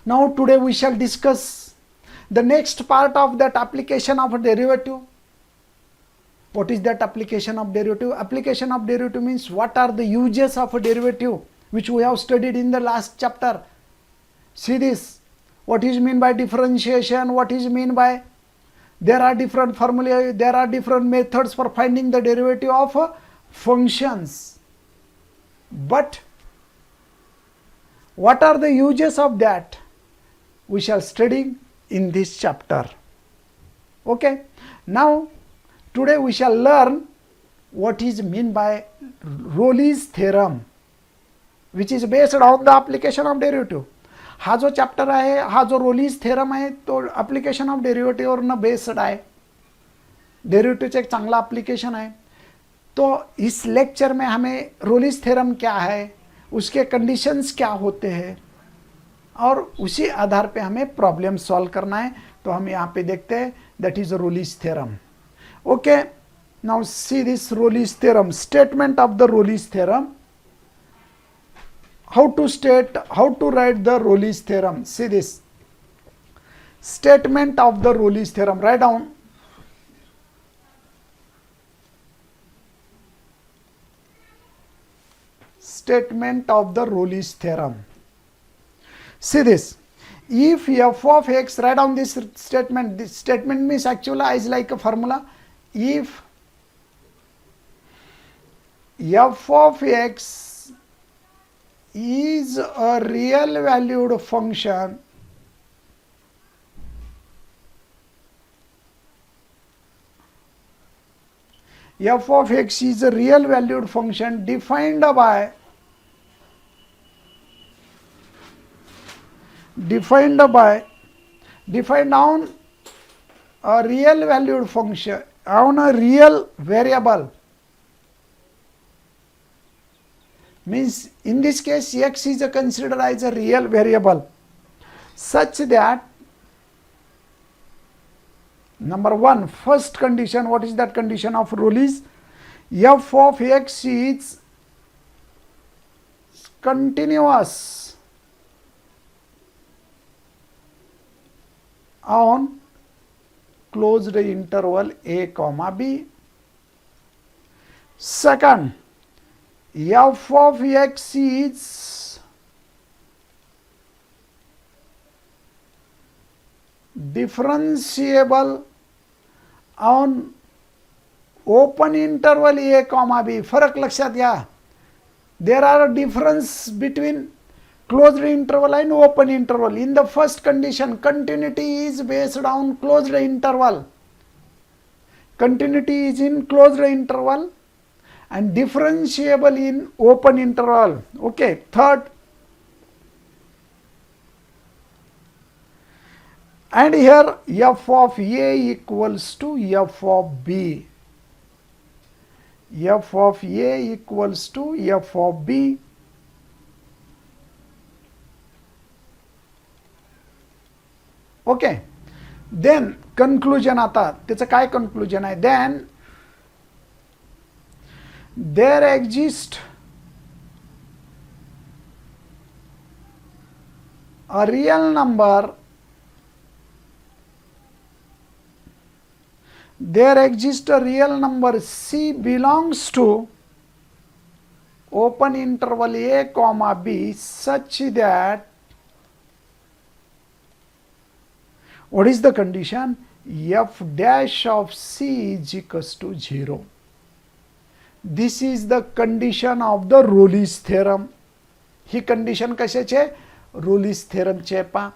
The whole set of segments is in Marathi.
Now today we shall discuss the next part of that application of a derivative. What is that application of derivative? Application of derivative means what are the uses of a derivative, which we have studied in the last chapter. See this, what is mean by differentiation, what is mean by, there are different formulae, there are different methods for finding the derivative of functions. But what are the uses of that? We shall study in this chapter. Okay, now today we shall learn what is mean by Rolle's theorem, which is based on the application of derivative. हा जो चॅप्टर आहे, हा जो रोलीज थेरम आहे, तो ॲप्लिकेशन ऑफ डेरिव्हेटिव्हवरनं बेस्ड आहे. डेरिवेटिवचं एक चांगला एप्लीकेशन है. तो इस लेक्चर में हमें रोलीज थ्योरम क्या है, उसके कंडीशंस क्या होते हैं, और उसी आधार पे हमें प्रॉब्लम सॉल्व करना है. तो हम यहाँ पे देखते हैं, that is Rolle's theorem. Okay, now see this Rolle's theorem, statement of the Rolle's theorem. How to write the Rolle's theorem. See this, statement of the Rolle's theorem. Write down. Statement of the Rolle's theorem. See this, if f of x, write down this statement. This statement means actually is like a formula. If f of x is a real valued function, f of x is a real valued function defined down a real valued function on a real variable. Means in this case x is considered as a real variable, such that number one, first condition, what is that condition of Rolle's? F of x is continuous on closed interval a comma b. Second, f of x is differentiable on open interval a comma b. फरक लक्षात घ्या. There are a difference between closed interval and open interval. In the first condition, continuity is based on closed interval. Continuity is in closed interval and differentiable in open interval. Okay, third, and here f of a equals to f of b. F of a equals to f of b. Okay, then conclusion. आता त्याचं काय conclusion आहे? Then there exists a real number, c belongs to open interval a comma b, such that, what is the condition? F dash of c is equals to 0. This is the condition of the Rolle's theorem. He condition कशाचे? Rolle's theorem चे पा.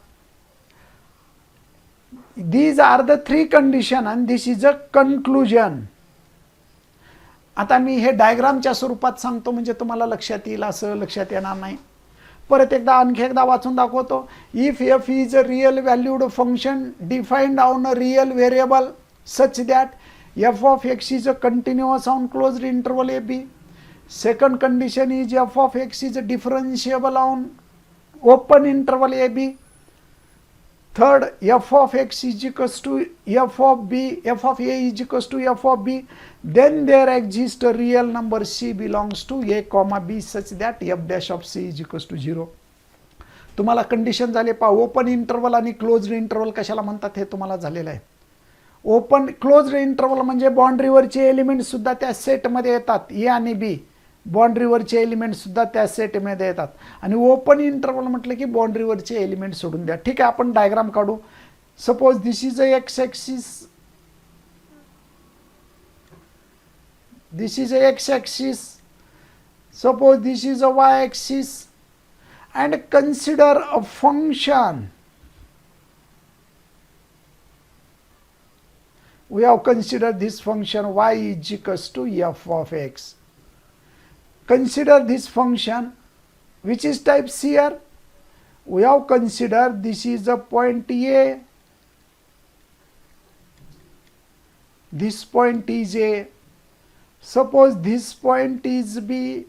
These are the three condition and this is a conclusion. आता मी हे डायग्रामच्या स्वरूपात सांगतो म्हणजे तुम्हाला लक्षात येईल, असं लक्षात येणार नाही. परत एकदा आणखी एकदा वाचून दाखवतो. If f is a real valued function defined on a real variable such that f of x is a continuous on closed interval a b. Second condition is f of x is a differentiable on open interval a b. Third, f of x is equals to f of b, f of a is equals to f of b. Then there exists a real number c belongs to a comma b such that f dash of c is equals to 0. तुम्हाला कंडिशन झाले पहा, ओपन इंटरवल आणि क्लोज्ड इंटरवल कशाला म्हणतात हे तुम्हाला झालेलं आहे. ओपन क्लोज्ड इंटरवल म्हणजे बाउंड्रीवरचे एलिमेंट सुद्धा त्या सेटमध्ये येतात, ए आणि बी बाउंड्रीवरचे एलिमेंट सुद्धा त्या सेटमध्ये येतात. आणि ओपन इंटरवल म्हटलं की बाउंड्रीवरचे एलिमेंट सोडून द्या. ठीक आहे, आपण डायग्राम काढू. Suppose this is a x axis, this is a x axis, suppose this is a y axis, and consider a function. We have considered this function y is equals to f of x. Consider this function, which is type here. We have considered this is a point A, this point is A. Suppose this point is B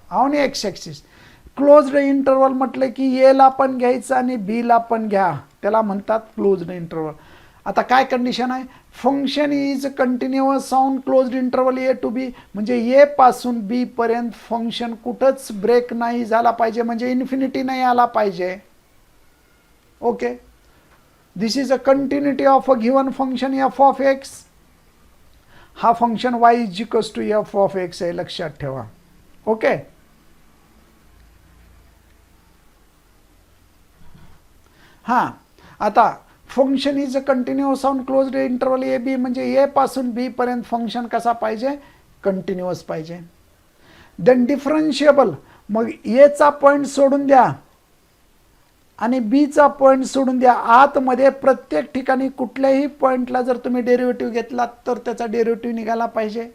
on x axis. Closed interval म्हटलं की ए ला पण घ्यायचं आणि बी ला पण घ्या, त्याला म्हणतात क्लोज्ड इंटरवल. आता काय कंडिशन आहे, function is continuous on closed interval a to b, म्हणजे ए पासून बी पर्यंत फंक्शन कुठंच ब्रेक नाही झाला पाहिजे, म्हणजे इन्फिनिटी नाही आला पाहिजे. Okay, this is a continuity of a given function f of x. हा function y is equals to f of x आहे, लक्षात ठेवा. ओके, हा आता function is a continuous on closed interval a b, म्हणजे ए पासून बी पर्यंत फंक्शन कसा पाहिजे, कंटिन्युअस पाहिजे. देन डिफरन्शिएबल, मग ए चा पॉइंट सोडून द्या आणि बी चा पॉइंट सोडून द्या. आतमध्ये प्रत्येक ठिकाणी कुठल्याही पॉइंटला जर तुम्ही डेरिव्हेटिव्ह घेतलात तर त्याचा डेरिव्हेटिव्ह निघाला पाहिजे.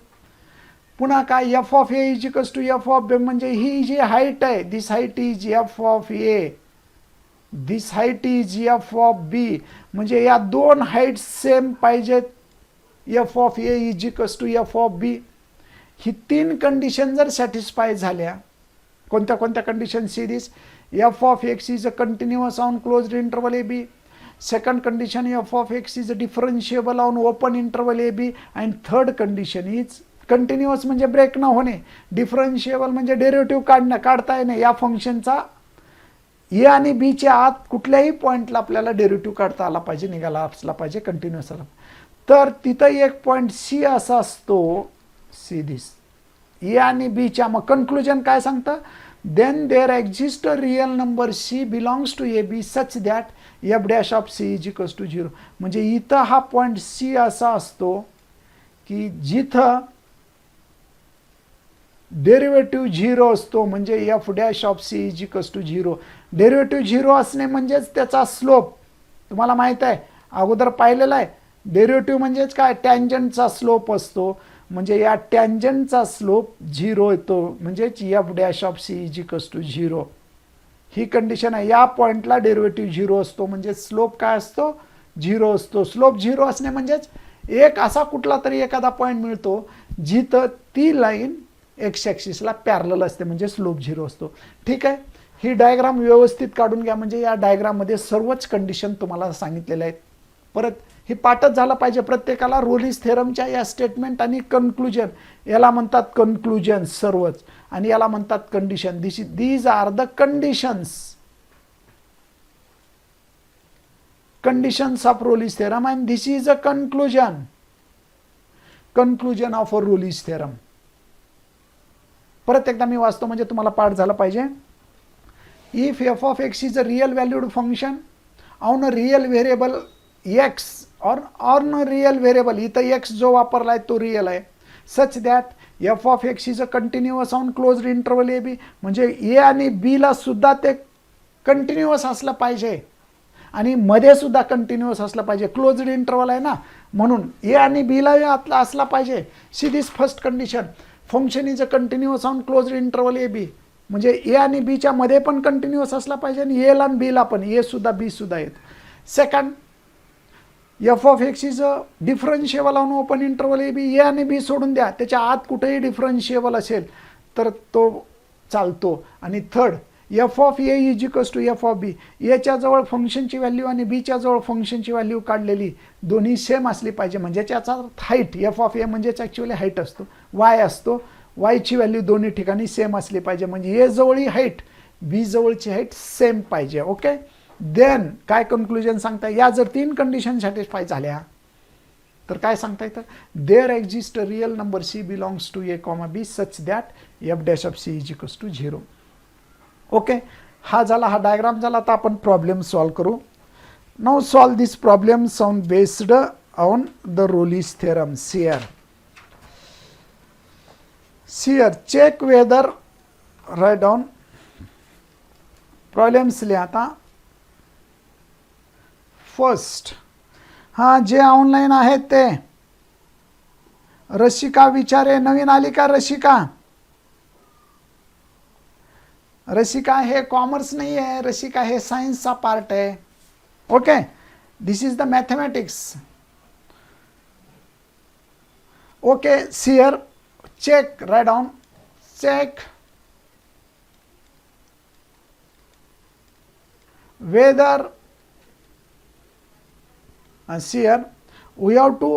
पुन्हा काय, f of a is equals to f of b, म्हणजे ही जी हाईट आहे, this height is f of a, this height is f of b, म्हणजे या दोन हाईट सेम पाहिजेत. F of a is equals to f of b. ही तीन कंडिशन जर सॅटिस्फाय झाल्या, कोणत्या कोणत्या condition, see this, f of x is a continuous on closed interval AB. Second condition, f of x is a differentiable on open interval AB. And third condition is continuous म्हणजे ब्रेक न होणे, डिफरन्शिएबल म्हणजे डेरिव्हेटिव्ह काढता येणे. या फंक्शनचा ए आणि बी च्या आत कुठल्याही पॉइंटला आपल्याला डेरिव्हेटिव्ह काढता आला पाहिजे, निघाला असला पाहिजे, कंटिन्युअस आला. तर तिथं एक पॉइंट सी असा असतो, सी दिस, ए आणि बी च्या. मग कन्क्लुजन काय सांगतं, then there exists a real number c belongs to AB such that f dash of c is equals to 0. म्हणजे इथं हा पॉइंट c असा असतो की जिथं डेरिव्हेटिव्ह 0 असतो, म्हणजे f dash of c is equals to 0. Derivative 0 असणे म्हणजेच त्याचा स्लोप, तुम्हाला माहित आहे, अगोदर पाहिलेला आहे. डेरिव्हेटिव्ह म्हणजेच काय, टँजंटचा स्लोप असतो, म्हणजे या टँजंटचा स्लोप 0 येतो, म्हणजेच f dash of c is equals to 0. ही कंडिशन आहे. या पॉइंटला डेरिव्हेटिव्ह 0 असतो, म्हणजे स्लोप काय असतो, 0 असतो. स्लोप 0 असणे म्हणजेच एक असा कुठला तरी एखादा पॉइंट मिळतो जिथं ती लाईन एक्स ॲक्सिसला पॅरलल असते, म्हणजे स्लोप 0 असतो. ठीक आहे, ही डायग्राम व्यवस्थित काढून घ्या, म्हणजे या डायग्राममध्ये सर्वच कंडिशन तुम्हाला सांगितलेल्या आहेत. परत हे पाठच झालं पाहिजे प्रत्येकाला. रोलिस थेरमच्या या स्टेटमेंट आणि कन्क्लुजन, याला म्हणतात कन्क्लुजन सर्वच, आणि याला म्हणतात condition. These are the conditions of Rolle's theorem, and this is a conclusion of a Rolle's theorem. परत एकदा मी वाचतो म्हणजे तुम्हाला पाठ झाला पाहिजे. If f of x is a real valued function on a real variable x on real variable, इथं एक्स जो वापरला आहे तो रियल आहे, such that f of x is a continuous on closed interval a b, म्हणजे ए आणि बी ला सुद्धा ते कंटिन्युअस असलं पाहिजे आणि मध्ये सुद्धा कंटिन्युअस असलं पाहिजे. क्लोज्ड इंटरवल आहे ना, म्हणून ए आणि बी ला असला पाहिजे. See this first condition, function is a continuous on closed interval a b, म्हणजे ए आणि बीच्या मध्ये पण कंटिन्युअस असला पाहिजे आणि ए ला आणि बी ला पण, ए सुद्धा बी सुद्धा आहेत. Second, f of x is a differentiable on open interval a b, a आणि बी सोडून द्या, त्याच्या आत कुठेही डिफरन्शिएबल असेल तर तो चालतो. आणि third, f of a is equals to f of b, एच्या जवळ फंक्शनची व्हॅल्यू आणि बीच्या जवळ फंक्शनची व्हॅल्यू काढलेली दोन्ही सेम असली पाहिजे, म्हणजे त्याचा हाईट, एफ ऑफ ए म्हणजेच ॲक्च्युअली हाईट असतो, वाय असतो, वायची व्हॅल्यू दोन्ही ठिकाणी सेम असली पाहिजे, म्हणजे ए जवळी हाईट बी जवळची हाईट सेम पाहिजे. ओके, देन काय कन्क्लुजन सांगता, या जर 3 कंडिशन सॅटिस्फाय झाल्या तर काय सांगता येतं, there exist a real number c belongs to a comma b such that f dash of c is equals to 0. Okay, हा झाला, हा डायग्राम झाला. आता आपण प्रॉब्लेम सॉल्व करू. Now solve this problem on based on the Rolle's theorem. here check whether, write down problems लिहा. आता फर्स्ट, हां जे ऑनलाईन आहेत ते रशिका विचारे, नवीन आली का रशिका? रशिका हे कॉमर्स नाही आहे, रशिका हे सायन्सचा पार्ट आहे. Okay, this is the mathematics. Okay, here check, write down, check whether, here we have to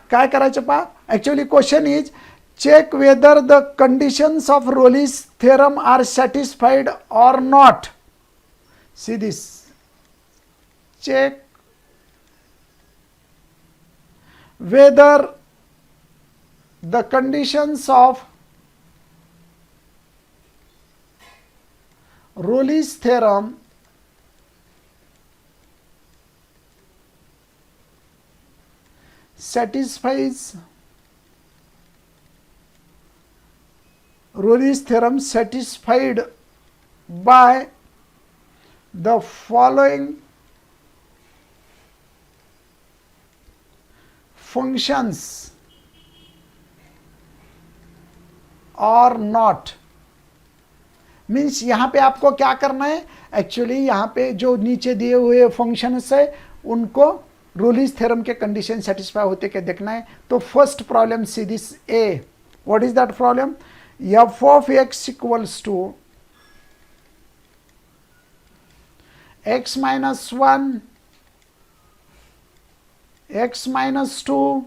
काय करायचं पहा. Actually question is check whether the conditions of Rolle's theorem are satisfied or not. See this, check whether the conditions of Rolle's theorem satisfies Rolle's theorem satisfied by the following functions और नॉट. मीन्स यहाँ पे आपको क्या करना है, एक्चुअली यहाँ पे जो नीचे दिए हुए फंक्शंस है उनको रोलीज थ्योरम के कंडीशन सेटिस्फाई होते क्या देखना है. तो first problem see this a. What is that problem, f of x equals to x minus 1, x minus 2,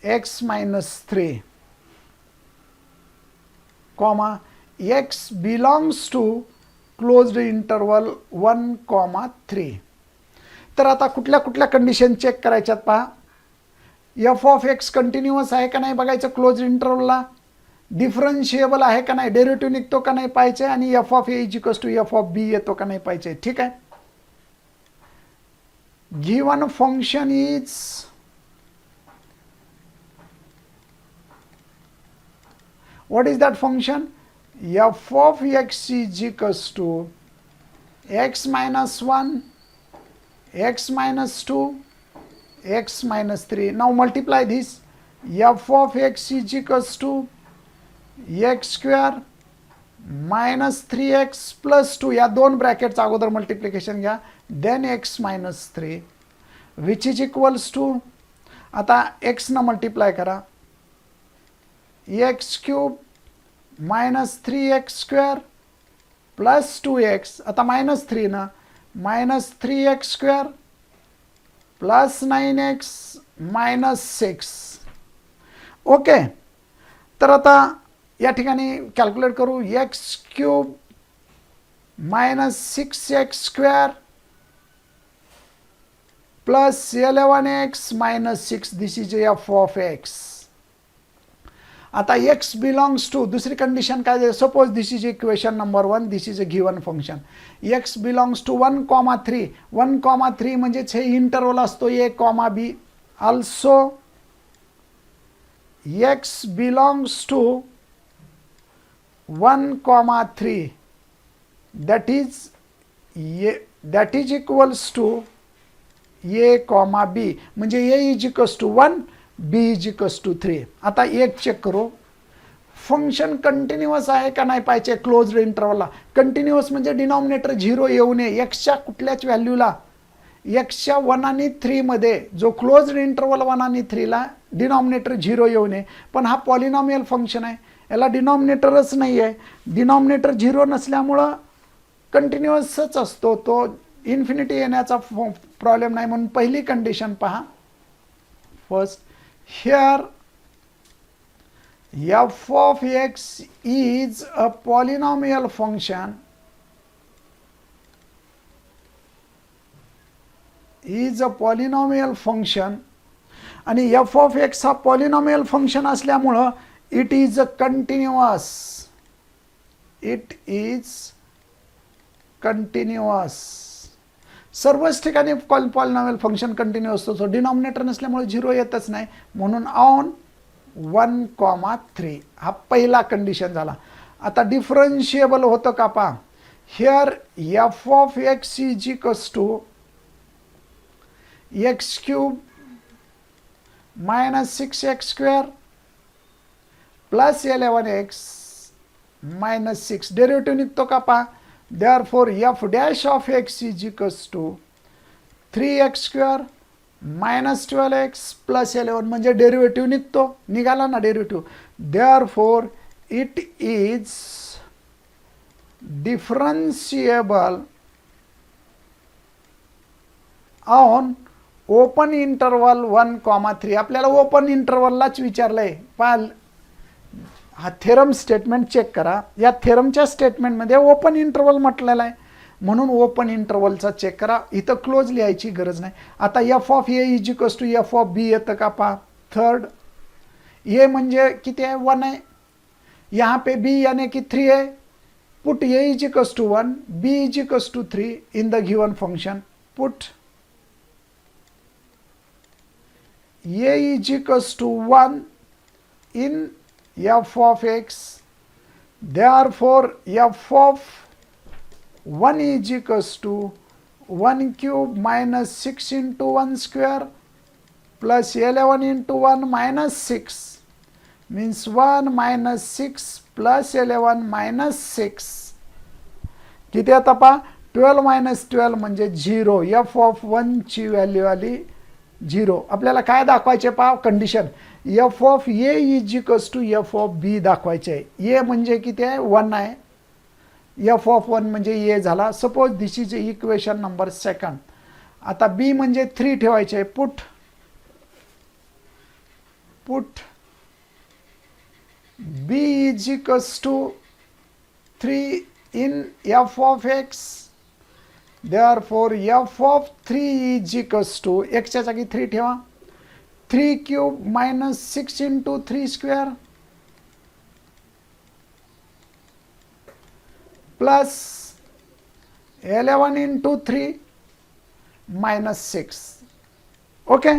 x minus 3 comma x belongs to closed interval 1,3. तर आता कुठल्या कुठल्या कंडिशन चेक करायच्यात पहा. एफ ऑफ एक्स कंटिन्युअस आहे का नाही बघायचं क्लोज इंटरवलला, डिफरन्शिएबल आहे का नाही, डेरिव्हेटिव्ह निघतो का नाही पाहायचे, आणि f of a is equals to f of b येतो का नाही पाहायचे. ठीक आहे. Given function is what is that function, f of x is equals to x minus 1, x minus 2, x minus 3. now multiply this, f of x is equals to x square minus 3x plus 2, या दोन ब्रॅकेटचा अगोदर मल्टिप्लिकेशन घ्या, then x minus 3 which is equals to, आता x न मल्टिप्लाय करा, x cube minus 3x square plus 2x, आता मायनस 3 ना, minus 3x square plus 9x minus 6. Okay, तर आता या ठिकाणी कॅल्क्युलेट करू. X cube minus 6x square plus 11x minus 6, this is f of x. आता x बिलॉंग्स टू, दुसरी कंडिशन काय आहे, suppose this is equation number 1, this is a given function. x belongs to 1,3, 1,3 म्हणजेच हे इंटरवल असतो a, b. Also x belongs to 1,3 that is equals to a, b. म्हणजे a is equals to 1, b is equals to 3. आता एक चेक करू, फंक्शन कंटिन्युअस आहे का नाही पाहिजे क्लोज्ड इंटरवलला. कंटिन्युअस म्हणजे डिनॉमिनेटर 0 येऊ नये, एक्सच्या कुठल्याच व्हॅल्यूला, एक्सच्या 1 आणि 3 मध्ये जो क्लोज्ड इंटरवल 1 आणि 3 ला डिनॉमिनेटर 0 येऊ नये. पण हा पॉलिनॉमियल फंक्शन आहे, याला डिनॉमिनेटरच नाही आहे. डिनॉमिनेटर 0 नसल्यामुळं कंटिन्युअसच असतो, तो इन्फिनिटी येण्याचा प्रॉब्लेम नाही. म्हणून पहिली कंडिशन पहा. First, here f of x is a polynomial function आणि f of x हा पॉलिनॉमियल फंक्शन असल्यामुळं इट इज कंटिन्युअस. सर्वच ठिकाणी पॉलिनॉमियल फंक्शन कंटिन्युअस असतो. डिनॉमिनेटर नसल्यामुळे 0 येतच नाही, म्हणून ऑन 1,3 हा पहिला कंडिशन झाला. आता डिफरन्शिएबल होतं का पहा. Here f of x is equals to x क्यूब minus 6x square plus 11x minus 6 derivative निघतो का पहा. therefore f dash of x is equals to 3x square minus 12x plus 11 म्हणजे डेरिव्हेटिव्ह निघाला ना derivative. therefore it is differentiable on open interval 1,3. आपल्याला ओपन इंटरवललाच विचारलंय. पाल हा थेरम स्टेटमेंट चेक करा. या थेरमच्या स्टेटमेंटमध्ये ओपन इंटरवल म्हटलेलं आहे, म्हणून ओपन इंटरवलचा चेक करा. इथं क्लोज लिहायची गरज नाही. आता f of a is equals to f of b येतं का पहा. थर्ड a म्हणजे किती आहे 1 आहे. यहाँ पे b यानी कि 3 है. Put a is equals to 1, b is equals to 3 in the given function. Put a is equals to 1 in f of x. therefore f of 1 is equals to 1 cube minus 6 into 1 square plus 11 into 1 minus 6 means 1 minus 6 plus 11 minus 6 किती आता पहा. 12 minus 12 म्हणजे 0. f of 1 ची व्हॅल्यू आली 0. आपल्याला काय दाखवायचे पहा condition. f of a is equals to f of b दाखवायचे आहे. a म्हणजे किती आहे 1 आहे. f ऑफ 1 म्हणजे a झाला. Suppose this is equation number 2. आता b म्हणजे 3 ठेवायचे आहे. Put b is equals to 3 in f of x. therefore f of 3 is equals to x च्या जागी 3 ठेवा. 3 cube minus 6 into 3 square plus 11 into 3 minus 6. Okay.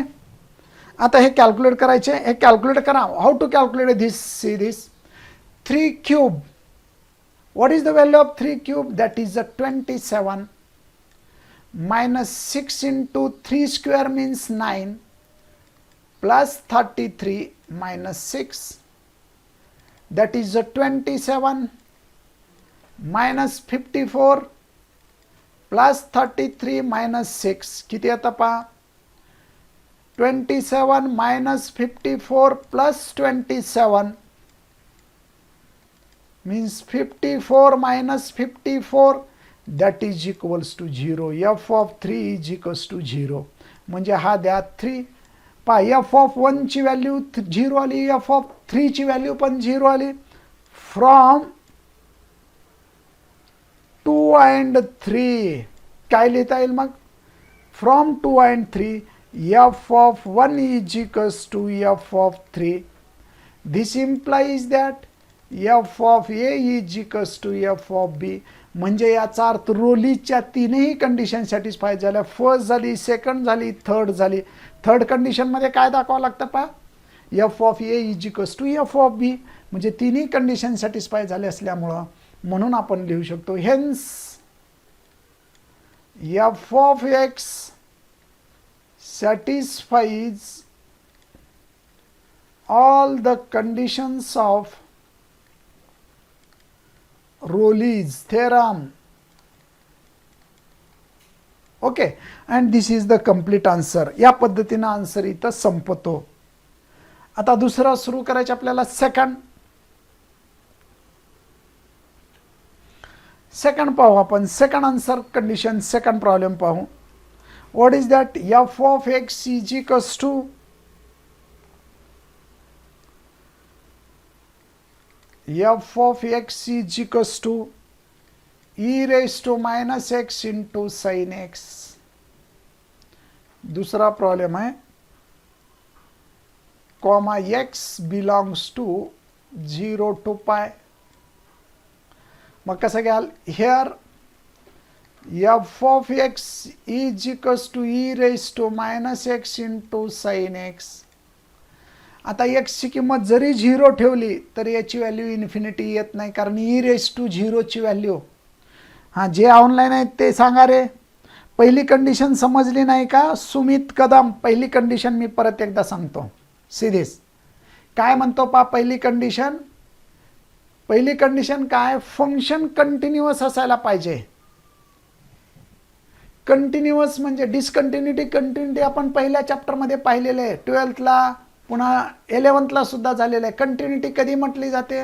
आता हे कॅल्क्युलेट करायचे. हे कॅल्क्युलेट करा. How to calculate this. See this 3 cube. what is the value of 3 cube? that is a 27 minus 6 into 3 square means 9 plus 33 minus 6 that is a 27 minus 54 plus 33 minus 6 किती आता पहा. 27 minus 54 plus 27 means 54 minus 54 that is equals to 0. f of 3 is equals to 0. म्हणजे हा द्या 3. पहा f of 1 ची व्हॅल्यू 0 आली. f of 3 ची व्हॅल्यू पण 0 आली. फ्रॉम 2 and 3 काय लिहिता येईल मग. From 2 and 3 f of 1 is equals to f of 3. this implies that f of a is equals to f of b. म्हणजे याचा अर्थ रोलीच्या तीनही कंडिशन सॅटिस्फाय झाल्या. फर्स्ट झाली, सेकंड झाली, थर्ड झाली. थर्ड कंडिशनमध्ये काय दाखवावं लागतं पहा. f of a is equals to f of b. म्हणजे तिन्ही कंडिशन सॅटिस्फाय झाले असल्यामुळं म्हणून आपण लिहू शकतो. Hence f of x satisfies all the conditions of Rolle's theorem. Okay. And this is the complete answer. या पद्धतीनं आन्सर इथं संपतो. आता दुसरा सुरू करायचं आपल्याला. सेकंड पाहू आपण. Second answer condition, second problem पाहू. What is that. f of x is equals to f of x is equals to e raised to minus x into sin x. दूसरा प्रॉब्लेम है comma x belongs to 0 to pi. मग कसं घ्याल, here f of x is equals to e raised to minus x into sin x. आता x ची किंमत जरी 0 ठेवली तर याची व्हॅल्यू इन्फिनिटी येत नाही, कारण e raised to 0 ची व्हॅल्यू. हां, जे ऑनलाईन आहेत ते सांगा रे, पहिली कंडिशन समजली नाही का सुमित कदम? पहिली कंडिशन मी परत एकदा सांगतो सिरीज. काय म्हणतो पा पहिली कंडिशन? पहिली कंडिशन काय, फंक्शन कंटिन्युअस असायला पाहिजे. कंटिन्युअस म्हणजे डिस्कंटिन्युटी कंटिन्युटी आपण पहिल्या चॅप्टरमध्ये पाहिलेलं आहे, 12thला पुन्हा 11thला सुद्धा झालेलं आहे. कंटिन्युटी कधी म्हटली जाते,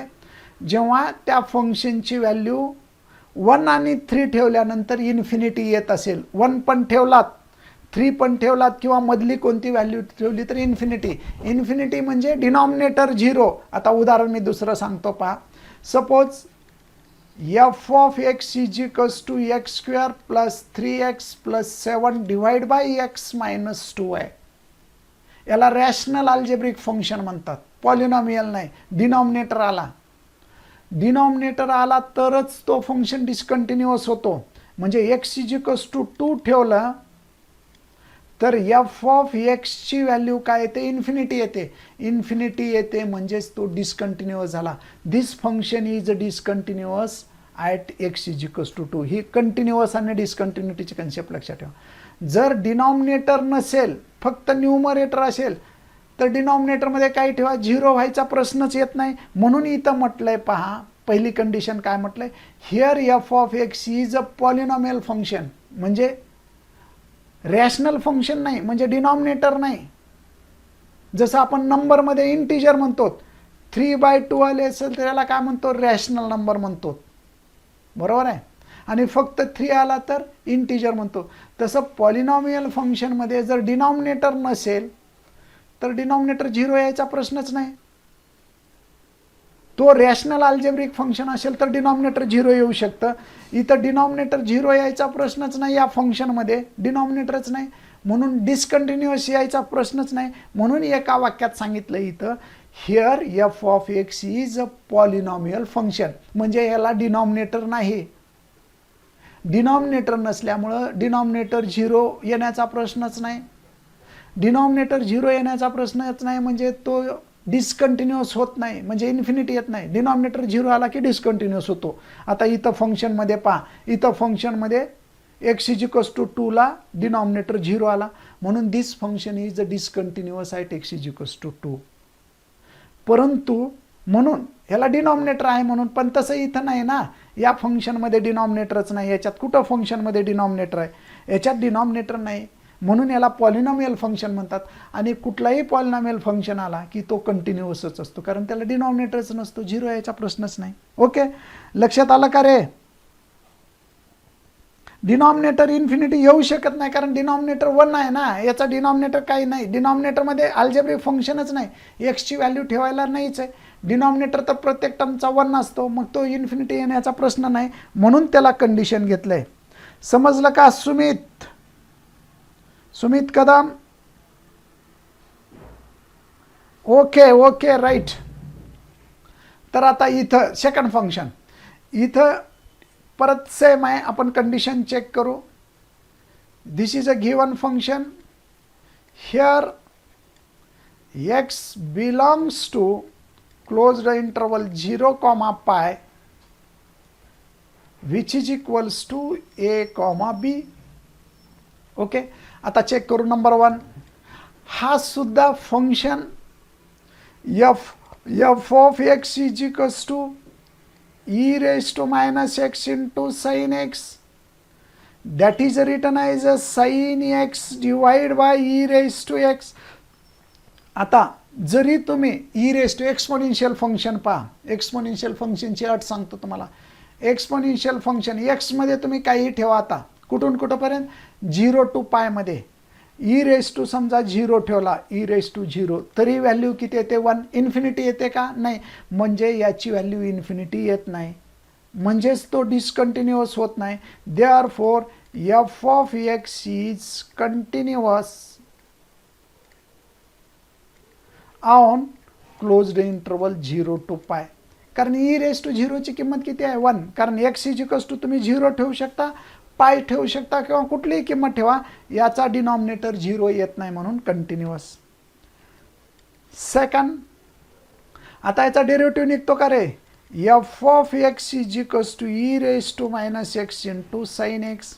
जेव्हा त्या फंक्शनची व्हॅल्यू 1 आणि 3 ठेवल्यानंतर इन्फिनिटी येत असेल. 1 पण ठेवलात, 3 पण ठेवलात किंवा मधली कोणती व्हॅल्यू ठेवली तर इन्फिनिटी. इन्फिनिटी म्हणजे डिनॉमिनेटर 0. आता उदाहरण मी दुसरं सांगतो पहा. Suppose f of x is equals to x square plus 3x plus 7 divided by x minus 2y. याला रॅशनल अल्जेब्रिक फंक्शन म्हणतात, पॉलिनॉमियल नाही. डिनॉमिनेटर आला, डिनॉमिनेटर आला तरच तो फंक्शन डिस्कंटिन्युअस होतो. म्हणजे x इज इक्वल्स टू 2 ठेवलं तर f ऑफ x ची व्हॅल्यू काय येते, इन्फिनिटी येते. इन्फिनिटी येते म्हणजेच तो डिस्कंटिन्युअस झाला. This function is discontinuous at x is equals to 2. ही कंटिन्युअस आणि डिस्कंटिन्युटीची कन्सेप्ट लक्षात ठेवा. जर डिनॉमिनेटर नसेल, फक्त न्यूमरेटर असेल तर डिनॉमिनेटरमध्ये काय ठेवा, 0 व्हायचा प्रश्नच येत नाही. म्हणून इथं म्हटलंय पहा, पहिली कंडिशन काय म्हटलंय, here f of x is a polynomial function. म्हणजे रॅशनल फंक्शन नाही, म्हणजे डिनॉमिनेटर नाही. जसं आपण नंबरमध्ये इंटिजर म्हणतो, 3/2 आले असेल तर याला काय म्हणतो, रॅशनल नंबर म्हणतो, बरोबर आहे. आणि फक्त 3 आला तर इंटिजर म्हणतो. तसं पॉलिनॉमियल फंक्शनमध्ये जर डिनॉमिनेटर नसेल तर डिनॉमिनेटर 0 यायचा प्रश्नच नाही. तो रॅशनल अल्जेब्रिक फंक्शन असेल तर डिनॉमिनेटर 0 येऊ शकतं. इथं डिनॉमिनेटर 0 यायचा प्रश्नच नाही, या फंक्शनमध्ये डिनॉमिनेटरच नाही, म्हणून डिस्कंटिन्युअस यायचा प्रश्नच नाही. म्हणून एका वाक्यात सांगितलं इथं, here f of x is a polynomial function. म्हणजे याला डिनॉमिनेटर नाही. डिनॉमिनेटर नसल्यामुळं डिनॉमिनेटर 0 येण्याचा प्रश्नच नाही. डिनॉमिनेटर 0 येण्याचा प्रश्नच नाही म्हणजे तो डिस्कंटिन्युअस होत नाही, म्हणजे इन्फिनिटी येत नाही. डिनॉमिनेटर 0 आला की डिस्कंटिन्युअस होतो. आता इथं फंक्शनमध्ये पहा, इथं फंक्शनमध्ये x इज इक्वल्स टू 2 ला डिनॉमिनेटर 0 आला, म्हणून this function is a discontinuous at x is equals to 2. परंतु म्हणून ह्याला डिनॉमिनेटर आहे म्हणून, पण तसं इथं नाही ना, या फंक्शनमध्ये डिनॉमिनेटरच नाही. याच्यात कुठं फंक्शनमध्ये डिनॉमिनेटर आहे, याच्यात डिनॉमिनेटर नाही, म्हणून याला पॉलिनॉमियल फंक्शन म्हणतात. आणि कुठलाही पॉलिनॉमियल फंक्शन आला की तो कंटिन्युअसच असतो, कारण त्याला डिनॉमिनेटरच नसतो, 0 याचा प्रश्नच नाही. ओके, लक्षात आलं का रे? डिनॉमिनेटर इन्फिनिटी येऊ शकत नाही, कारण डिनॉमिनेटर 1 आहे ना, याचा डिनॉमिनेटर काही नाही. डिनॉमिनेटरमध्ये अल्जेब्रिक फंक्शनच नाही, x ची व्हॅल्यू ठेवायला नाहीच आहे. डिनॉमिनेटर तर प्रत्येक टर्मचा 1 असतो, मग तो इन्फिनिटी येण्याचा प्रश्न नाही, म्हणून त्याला कंडिशन घेतलंय. समजलं का Sumit? Sumit Kadam, okay okay right. तर आता इथं सेकंड फंक्शन, इथं परत सेम आहे, आपण कंडिशन चेक करू. This is a given function, here x belongs to closed interval 0, pi which is equals to a, b. Okay, आता चेक करू. नंबर 1, हा सुद्धा function f of x is equals to e raised to minus x into sin x, that is written as a sin x divided by e raised to x. आता जरी तुम्ही e raised to exponential function पहा, एक्सपोनेन्शियल फंक्शनची अट सांगतो तुम्हाला. एक्सपोनेन्शियल फंक्शन x मध्ये तुम्ही काही ठेवा, आता कुठून कुठंपर्यंत 0 to पाय मध्ये. ई रेस टू समजा 0 ठेवला, ई रेस टू 0, तरी व्हॅल्यू किती येते? 1. इन्फिनिटी येते का? नाही. म्हणजे याची व्हॅल्यू इन्फिनिटी येत नाही, म्हणजेच तो डिसकंटिन्युअस होत नाही. Therefore F of x is continuous on closed interval 0 to पाय. कारण ई रेस टू 0 ची किंमत किती आहे? 1. कारण एक्स इज इक्वल्स टू तुम्ही 0 ठेवू शकता, पाय ठेवू शकता, किंवा कुठलीही किंमत ठेवा, याचा डिनॉमिनेटर 0 येत नाही, म्हणून कंटिन्युअस. सेकंड, आता याचा डेरिव्हेटिव्ह निघतो का रे? F of x is equals to e raise to minus x into sine x.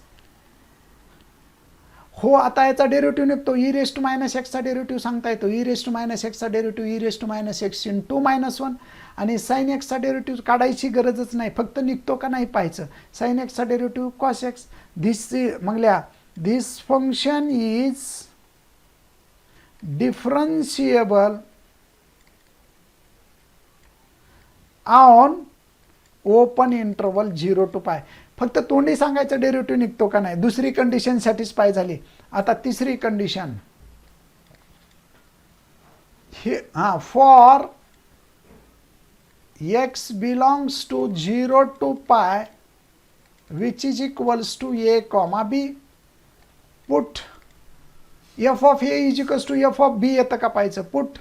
हो, आता याचा डेरिव्हेटिव्ह निघतो. ई रेस टू मायनस एक्सचा डेरिव्हेटिव्ह सांगता येतो. ई रेस टू मायनस एक्सचा derivative e raise to minus x into -1, आणि साइन एक्सचा डेरिव्हेटिव्ह काढायची गरजच नाही, फक्त निघतो का नाही पाहायचं. साइन एक्सचा derivative cos x. This function is differentiable on open interval 0 to पाय. फक्त तोंडी सांगायचं डेरिव्हेटिव्ह निघतो का नाही. दुसरी कंडिशन सॅटिस्फाय झाली. आता तिसरी condition, for x belongs to 0 to pi which is equals to a comma b, put f of a is equals to f of b येतं का पाहायचं. पुट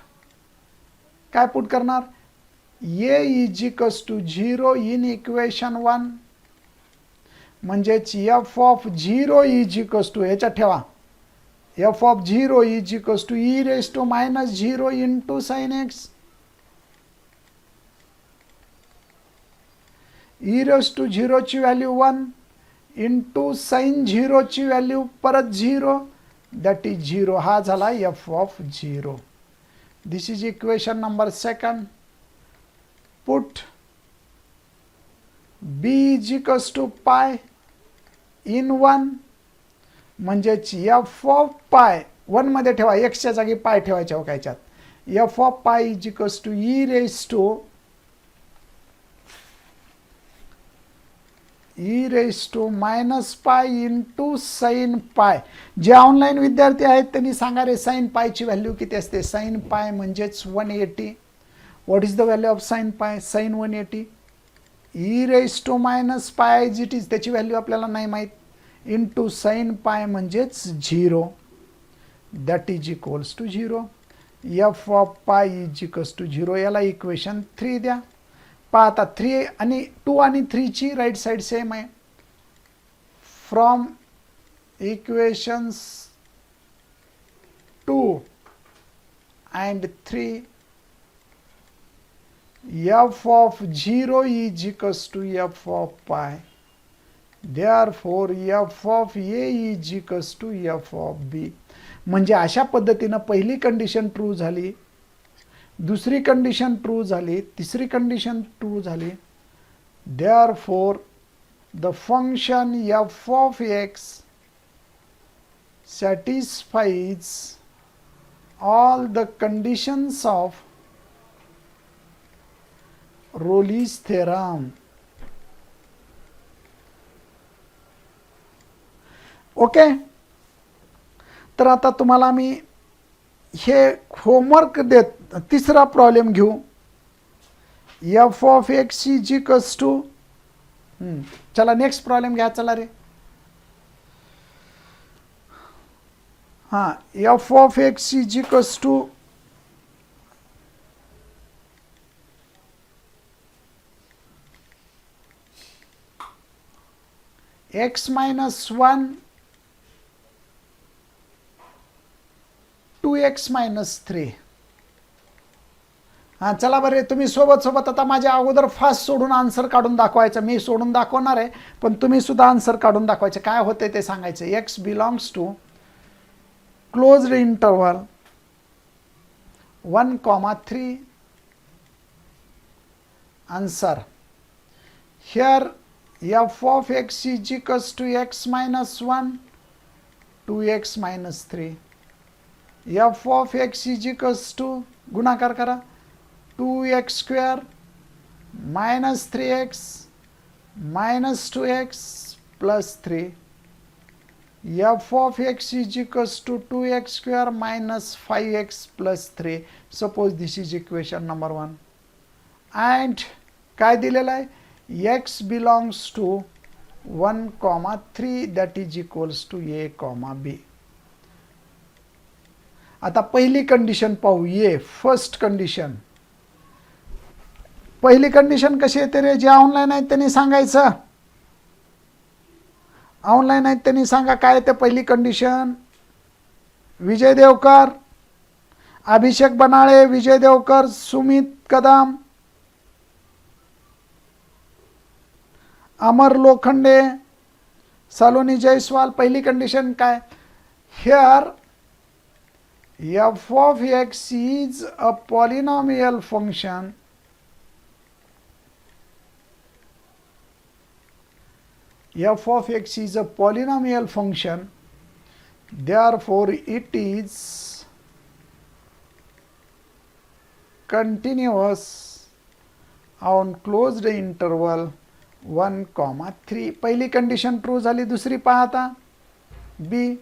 काय पुट करणार? A is equals to 0 in equation 1, म्हणजेच f of 0 is equals to, याच्यात ठेवा, f of 0 is equals to e raise to -0 into sine x. E raise to 0 ची व्हॅल्यू 1 इंटू साइन 0 ची व्हॅल्यू परत 0, दॅट इज 0. हा झाला f of 0. This is equation number second. Put b is equals to pi in 1, म्हणजेच एफ ऑफ पाय 1 मध्ये ठेवा, एक्सच्या जागी पाय ठेवायच्या हो कायच्यात. F of pi is equals to e raise to minus pi into sine pi. जे ऑनलाईन विद्यार्थी आहेत त्यांनी सांगा रे, साइन पायची व्हॅल्यू किती असते? साइन पाय म्हणजेच 180. What is the value of sine pi? Sine 180. E raise to minus pi as it is, त्याची व्हॅल्यू आपल्याला नाही माहीत, इंटू साइन पाय म्हणजेच 0, that is equals to 0. F of pi is equals to 0. याला इक्वेशन 3 द्या. पहा आता 3 आणि 2 आणि 3 ची राईट साईड सेम आहे. From equations 2 and 3, f of 0 is equals to f of pi. Therefore f of a is equals to f of b. म्हणजे अशा पद्धतीनं पहिली कंडिशन ट्रू झाली, दुसरी कंडिशन ट्रू झाली, तिसरी कंडिशन ट्रू झाली. Therefore the function f of x satisfies all the conditions of Rolle's theorem. Okay, तर आता तुम्हाला मी हे होमवर्क देत, तिसरा प्रॉब्लेम घेऊ. F of x is equals to, चला नेक्स्ट प्रॉब्लेम घ्या. चला रे, हां, f of x is equals to x -1 2x -3. हां, चला बरे, तुम्ही सोबत सोबत आता माझ्या अगोदर फास्ट सोडून आन्सर काढून दाखवायचं. मी सोडून दाखवणार आहे, पण तुम्ही सुद्धा आन्सर काढून दाखवायचे. काय होते ते सांगायचं. x belongs to closed interval 1,3. Answer here f of x is equals to x -1 2x -3. f of x is equals to, गुणाकार करा, 2x² -3x -2x +3. f of x is equals to 2x square minus 5x plus 3. Suppose this is equation number 1. And काय दिलेलं आहे, x belongs to 1, 3 that is equals to a, b. आता पहिली कंडिशन पाहू. ये फर्स्ट कंडिशन. पहिली कंडिशन कशी येते रे? जे ऑनलाईन आहेत त्यांनी सांगायचं. ऑनलाईन आहेत त्यांनी सांगा काय येते पहिली कंडिशन. विजय देवकर, अभिषेक बनाळे, विजय देवकर, सुमित कदम, अमर लोखंडे, सलोनी जयस्वाल. पहिली कंडिशन काय? Here f of x is a polynomial function f of x is a polynomial function, therefore it is continuous on closed interval 1, 3. पहिली कंडिशन ट्रू झाली. दुसरी पाहता बी.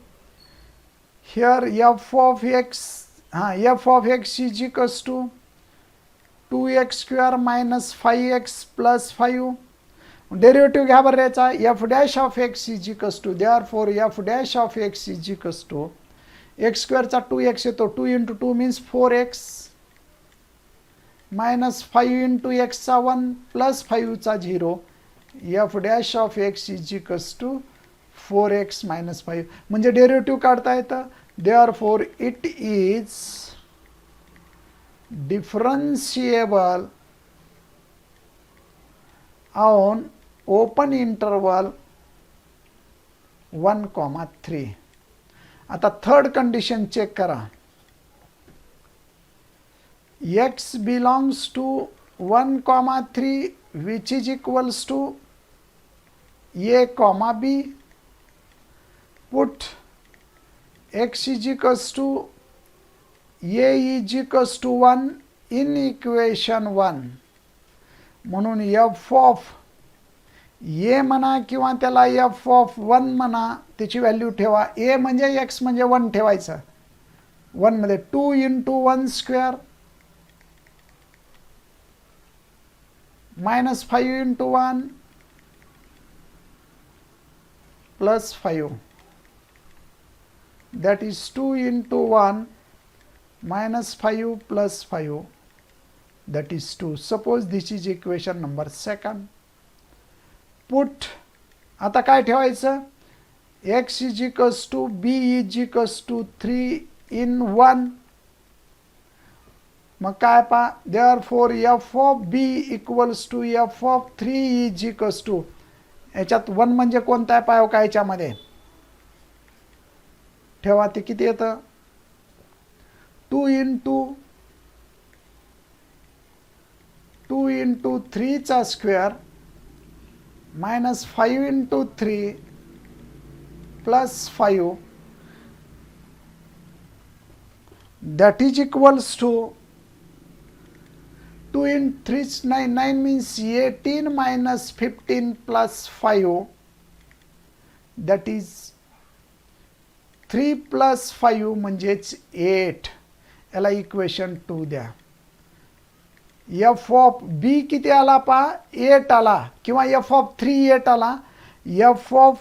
Here f of x is equals to 2x square minus 5x plus 5. Derivative घ्या बरं याचा. f dash of x is equals to, therefore f dash of x is equals to x square चा 2x येतो. 2 into 2 means 4x minus 5 into x चा 1 plus 5 चा 0. f dash of x is equals to 4x minus 5. म्हणजे डेरिव्हेटिव्ह काढता येतं. Therefore it is differentiable on open interval 1, 3. आता थर्ड कंडिशन चेक करा. x belongs to 1, 3 which is equals to a, b. Put x is equals to a is equals to 1 in equation 1. म्हणून f of a म्हणा किंवा त्याला f of 1 म्हणा, त्याची व्हॅल्यू ठेवा. a म्हणजे x म्हणजे 1 ठेवायचं. 1 मध्ये 2 into 1 square minus 5 into 1 plus 5. That is 2 into 1 minus 5 plus 5. That is 2. Suppose this is equation number 2. Put, आता काय ठेवायचं? x is equals to b is equals to 3 in 1. मग काय पहा? Therefore f of b equals to f of 3 is equals to, याच्यात 1 म्हणजे कोणता आहे पाहाव का याच्यामध्ये? ठेवा. ते किती येतं? 2 into 3 चा square minus 5 into 3 plus 5. That is equals to 2 into 3 is 9. 9 means 18 minus 15 plus 5. That is 3 plus 5 म्हणजेच 8. याला इक्वेशन 2 द्या. f of b किती आला पहा? 8 आला. किंवा f of 3 8 आला. f of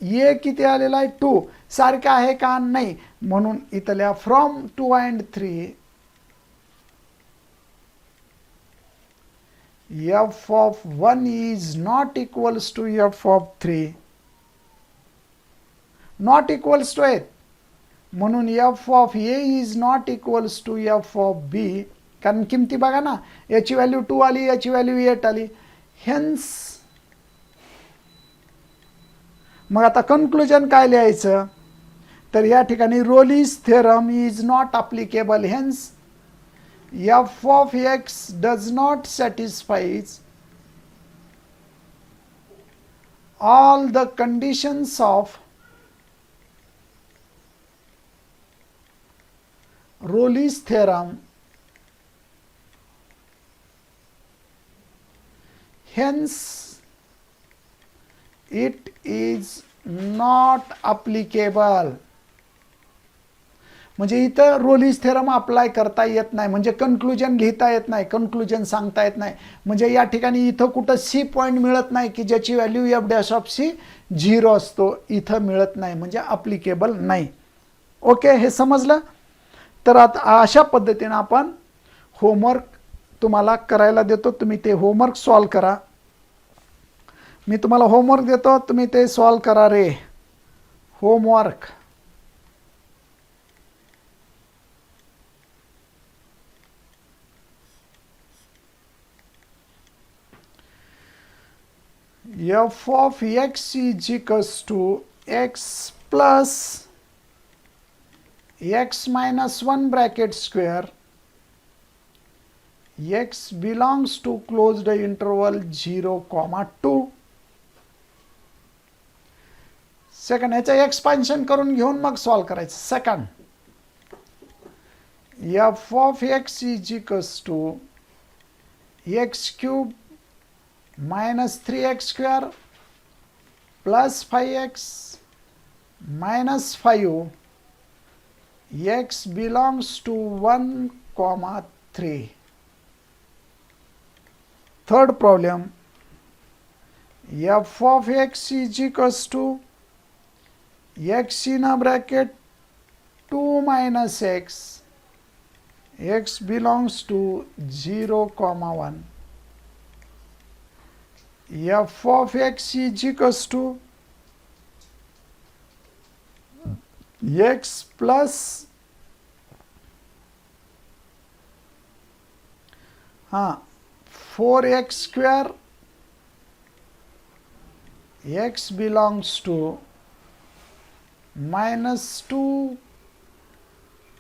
a किती आलेला आहे? 2. सारखं आहे का? नाही. म्हणून इथल्या from 2 and 3 f of 1 is not equals to f of 3. Not equals to आहेत. म्हणून f of a is not equals to f of b. कारण किमती बघा ना, याची व्हॅल्यू 2 आली, याची व्हॅल्यू 8 आली. हेन्स मग आता कन्क्लुजन काय लिहायचं? तर या ठिकाणी Rolle's theorem is not applicable. Hence f of x does not satisfies all the conditions of Rolle's theorem. Hence it is not applicable. म्हणजे इथं रोलीज थेरम अप्लाय करता येत नाही, म्हणजे कन्क्लुजन लिहिता येत नाही, कन्क्लुजन सांगता येत नाही. म्हणजे या ठिकाणी इथं कुठं सी पॉईंट मिळत नाही की ज्याची value f dash of c 0 असतो, इथं मिळत नाही, म्हणजे अप्लिकेबल नाही. ओके, हे समजलं. तर आता अशा पद्धतीने आपण होमवर्क तुम्हाला करायला देतो, तुम्ही ते होमवर्क सॉल्व करा. मी तुम्हाला होमवर्क देतो, तुम्ही ते सॉल्व करा रे. Homework f of x is equals to x plus x minus 1 bracket square, x belongs to closed interval 0, 2. Second, ह्याचं एक्सपान्शन करून घेऊन मग सॉल्व करायचं. Second, f of x is equals to x cube minus 3x square plus 5x minus 5, x belongs to 1, 3. Third problem, f of x is equals to x in a bracket 2 minus x, x belongs to 0, 1. f of x is equals to x plus 4x square, x belongs to minus 2,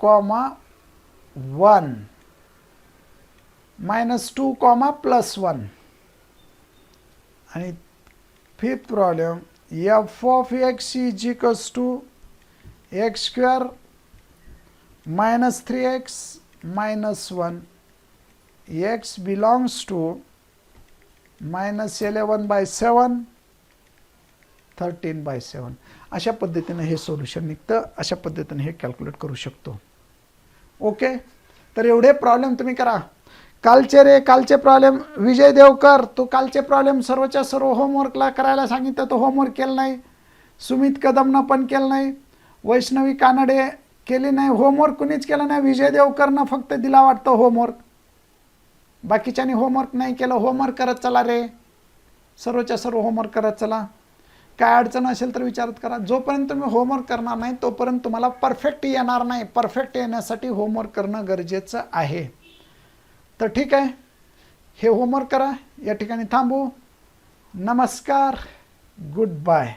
1, minus 2, plus 1. आणि fifth problem, f of x is equals to x square minus 3x minus 1, x belongs to minus 11/7, 13/7. अशा पद्धतीने हे सोल्युशन निघतं, अशा पद्धतीने हे कॅल्क्युलेट करू शकतो. ओके, तर एवढे प्रॉब्लेम तुम्ही करा. कालचे प्रॉब्लेम विजय देवकर, तो कालचे प्रॉब्लेम सर्वच्या सर्व होमवर्कला करायला सांगितलं, तो होमवर्क केलं नाही. सुमित कदमनं पण केलं नाही. वैष्णवी कानडे केली नाही. होमवर्क कुणीच केलं नाही. विजय देवकरनं फक्त दिला वाटतं होमवर्क, बाकीच्यांनी होमवर्क नाही केलं. होमवर्क करत चला रे, सर्वच्या सर्व होमवर्क करत चला. काय अडचण असेल तर विचारत करा. जोपर्यंत तुम्ही होमवर्क करणार नाही तोपर्यंत तुम्हाला परफेक्ट येणार नाही. परफेक्ट येण्यासाठी होमवर्क करणं गरजेचं आहे. तर ठीक आहे, हे होमवर्क करा. या ठिकाणी थांबू. नमस्कार, गुड बाय.